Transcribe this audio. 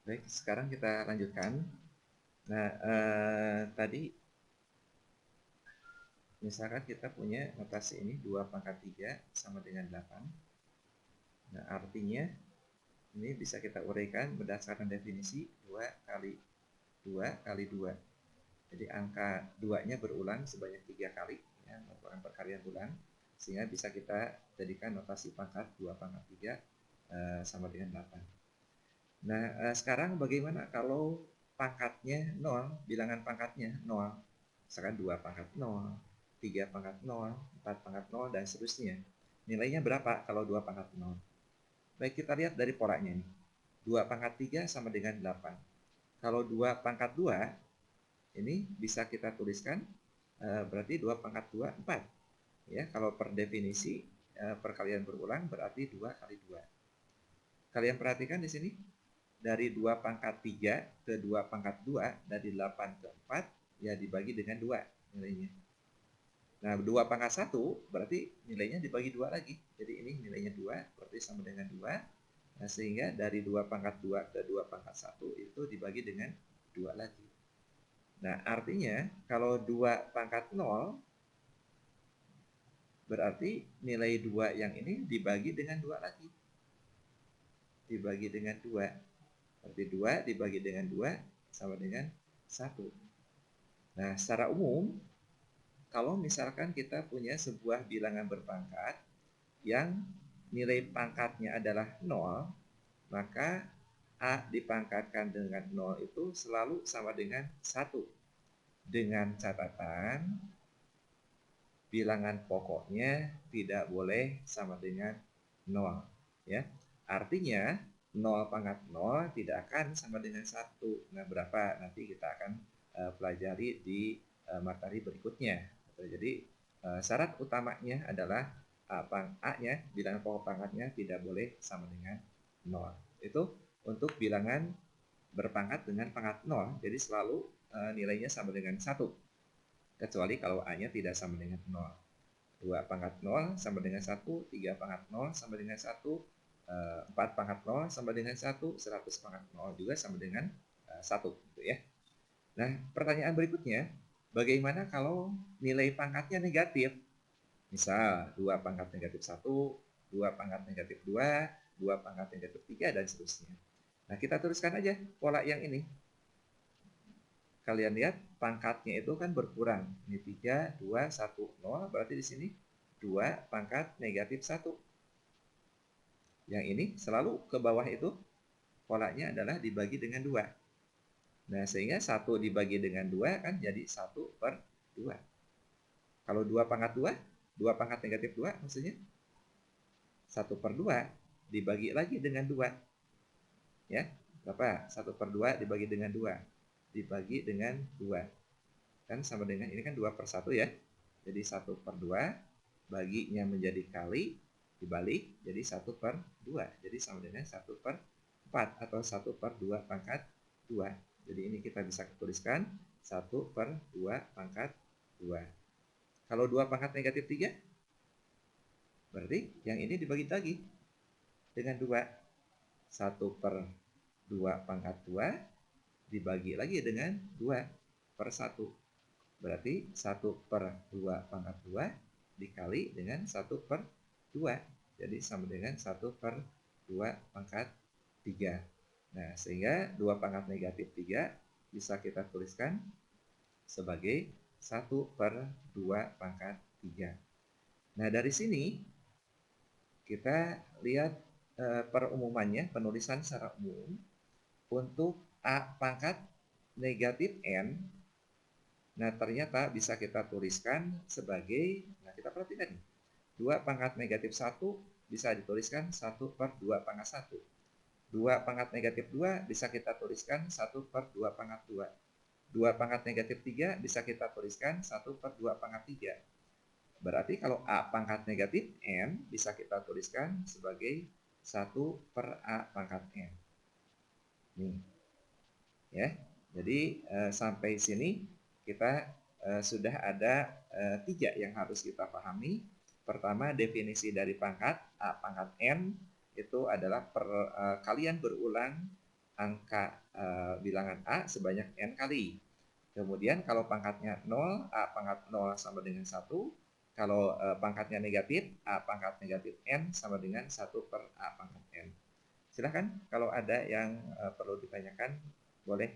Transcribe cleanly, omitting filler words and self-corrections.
Baik, sekarang kita lanjutkan. Nah, tadi misalkan kita punya notasi ini 2 pangkat 3 sama dengan 8. Nah, artinya ini bisa kita uraikan berdasarkan definisi 2 kali 2 kali 2. Jadi angka 2-nya berulang sebanyak 3 kali, ya, merupakan perkalian ulang, sehingga bisa kita jadikan notasi pangkat 2 pangkat 3 sama dengan 8. Nah, sekarang bagaimana kalau pangkatnya 0, bilangan pangkatnya 0, misalkan 2 pangkat 0, 3 pangkat 0, 4 pangkat 0, dan seterusnya. Nilainya berapa kalau 2 pangkat 0? Baik, kita lihat dari polanya nih. 2 pangkat 3 sama dengan 8. Kalau 2 pangkat 2, ini bisa kita tuliskan berarti 2 pangkat 2, 4. Ya, kalau per definisi perkalian berulang berarti 2 kali 2. Kalian perhatikan di sini, dari 2 pangkat 3 ke 2 pangkat 2, dari 8 ke 4, ya dibagi dengan 2 nilainya. Nah, 2 pangkat 1 berarti nilainya dibagi 2 lagi. Jadi ini nilainya 2, berarti sama dengan 2. Nah, sehingga dari 2 pangkat 2 ke 2 pangkat 1 itu dibagi dengan 2 lagi. Nah, artinya kalau 2 pangkat 0 berarti nilai 2 yang ini dibagi dengan 2 lagi. Dibagi dengan 2. Berarti 2 dibagi dengan 2 sama dengan 1. Nah, secara umum, kalau misalkan kita punya sebuah bilangan berpangkat yang nilai pangkatnya adalah 0, maka A dipangkatkan dengan 0 itu selalu sama dengan 1. Dengan catatan, bilangan pokoknya tidak boleh sama dengan 0. Ya. Artinya, 0 pangkat 0 tidak akan sama dengan 1. Nah, berapa? Nanti kita akan pelajari di materi berikutnya. Jadi, syarat utamanya adalah A-nya, bilangan pokok pangkatnya tidak boleh sama dengan 0. Itu untuk bilangan berpangkat dengan pangkat 0. Jadi selalu nilainya sama dengan 1. Kecuali kalau A-nya tidak sama dengan 0. 2 pangkat 0 sama dengan 1, 3 pangkat 0 sama dengan 1, 4 pangkat 0 sama dengan 1, 100 pangkat 0 juga sama dengan 1. Gitu ya. Nah, pertanyaan berikutnya, bagaimana kalau nilai pangkatnya negatif? Misal, 2 pangkat negatif 1, 2 pangkat negatif 2, 2 pangkat negatif 3, dan seterusnya. Nah, kita tuliskan aja pola yang ini. Kalian lihat pangkatnya itu kan berkurang. Ini 3, 2, 1, 0. Berarti di sini 2 pangkat negatif 1. Yang ini selalu ke bawah itu polanya adalah dibagi dengan 2. Nah, sehingga 1 dibagi dengan 2 kan jadi 1/2. Kalau 2 pangkat 2, 2 pangkat negatif 2 maksudnya 1/2 dibagi lagi dengan 2. Ya, berapa? 1/2 dibagi dengan 2. Dibagi dengan 2. Kan sama dengan, ini kan 2/1 ya. Jadi 1/2 baginya menjadi kali, dibalik jadi 1/2. Jadi sama dengan 1/4 atau 1/2 pangkat 2. Jadi ini kita bisa tuliskan 1/2 pangkat 2. Kalau 2 pangkat negatif 3, berarti yang ini dibagi lagi dengan 2. 1/2 pangkat 2 dibagi lagi dengan 2/1. Berarti 1/2 pangkat 2 dikali dengan 1/2. Jadi sama dengan 1/2 pangkat 3. Nah, sehingga 2 pangkat negatif 3 bisa kita tuliskan sebagai 1/2 pangkat 3. Nah, dari sini kita lihat perumumannya, penulisan secara umum. Untuk A pangkat negatif N, nah ternyata bisa kita tuliskan sebagai, nah kita perhatikan nih, 2 pangkat negatif 1 bisa dituliskan 1/2 pangkat 1. 2 pangkat negatif 2 bisa kita tuliskan 1/2 pangkat 2. 2 pangkat negatif 3 bisa kita tuliskan 1/2 pangkat 3. Berarti kalau A pangkat negatif N bisa kita tuliskan sebagai 1/A pangkat N. Nih. Ya. Jadi sampai sini kita sudah ada 3 yang harus kita pahami. Pertama, definisi dari pangkat A pangkat N itu adalah perkalian berulang angka bilangan A sebanyak n kali. Kemudian kalau pangkatnya 0, A pangkat 0 sama dengan 1. Kalau pangkatnya negatif, A pangkat negatif n sama dengan 1 per A pangkat n. Silahkan kalau ada yang perlu ditanyakan, boleh